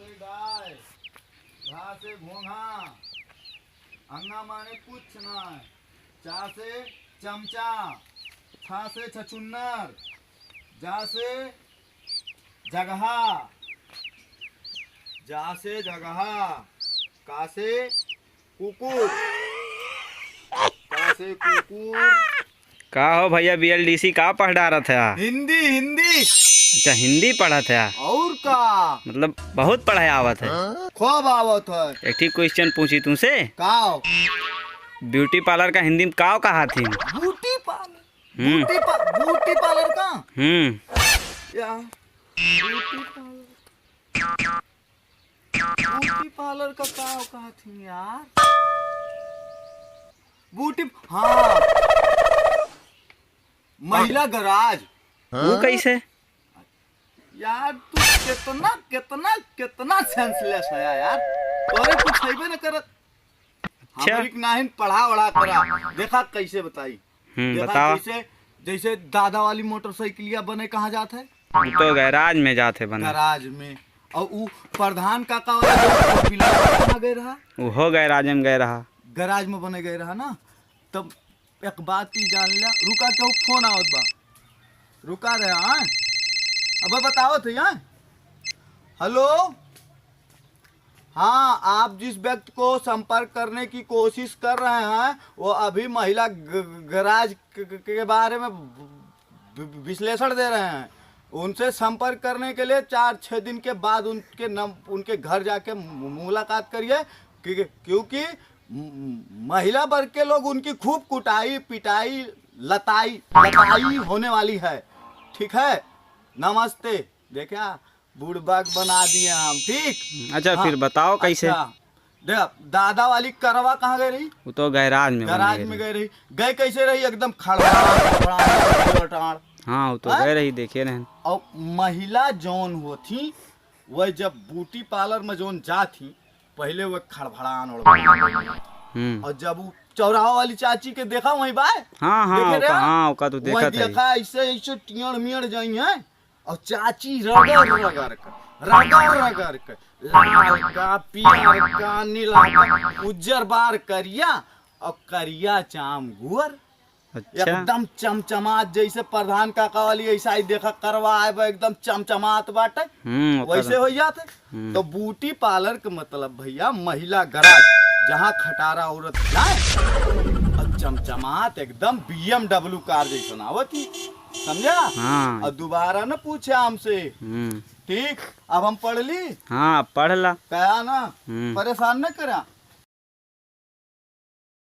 से गाय, घा से घोंघा, अंगा माने कुछ ना, चा से चमचा, छा से छछुन्नर, जा से जगहा, जा से जगहा, का से कुकुर, का से कुकुर। का हो भैया बीएलडीसी का पढ़ रहा था? हिंदी हिंदी। अच्छा हिंदी पढ़ा था। और का मतलब बहुत पढ़ाई आवत है। खूब आवत है। एक ठीक क्वेश्चन पूछी तुमसे। काव ब्यूटी पार्लर का हिंदी में काव कहा थी? Beauty parlour. ब्यूटी पार्लर का या ब्यूटी पार्लर का काव कहा थी यार। ब्यूटी हाँ महिला गराज। वो कैसे? यार तू कितना कितना कितना सेंसलेस है यार। तोरे कुछ है न करत। अच्छा हमरिक नाहिन पढ़ा वढ़ा करा। देखा कैसे बताई। देखा बताओ। जैसे जैसे दादा वाली मोटरसाइकिलिया बने कहाँ जाते है? वो तो गैराज में जाते बने। गराज में। और वो प्रधान काका वाला कहाँ गए रहा? वो गैराज में गए रहा। गराज में बने गए रहा ना। तब एक बात ही जान लिया। रुका क्यों फोन आवत बा? रुका रहे हाँ? अब बताओ थे यहाँ। हेलो हाँ, आप जिस व्यक्ति को संपर्क करने की कोशिश कर रहे हैं वो अभी महिला गराज के बारे में विश्लेषण दे रहे हैं। उनसे संपर्क करने के लिए 4-6 दिन के बाद उनके घर जाके मुलाकात करिए क्योंकि महिला वर्ग के लोग उनकी खूब कुटाई पिटाई लताई होने वाली है। ठीक है, नमस्ते। देखा बुड़बक बना दिए हम। ठीक अच्छा हाँ, फिर बताओ कैसे? अच्छा, देख दादा वाली करवा कहाँ गई रही? वो तो गैराज में गई रही। गए कैसे रही? एकदम खड़बड़ाहट। हाँ वो तो गए रही देखे रहे। और महिला जौन हो थी वह जब ब्यूटी पार्लर में जौन जा थी पहले वह खड़बड़ान और जब वो चौराहा वाली चाची के देखा वहीं बाय। हाँ हाँ तो देखा ऐसे ऐसे टियड़ मियड़ जाई है और चाची रगड़ कर लाल का पियर का नीला का उज्जर बार करिया और करिया चाम गुअर। अच्छा एकदम चमचमात जैसे प्रधान काका वाली ऐसा ही देखा करवा है एकदम चमचमात बाटे वैसे हो जाते। तो ब्यूटी पार्लर का मतलब भैया महिला गराज जहाँ खटारा औरत जाए और चमचमात एकदम BMW कार जैसा आवती। समझा? हाँ। और दोबारा न पूछे हमसे। ठीक, अब हम पढ़ ली। हाँ पढ़ ला। कहा ना परेशान न करा।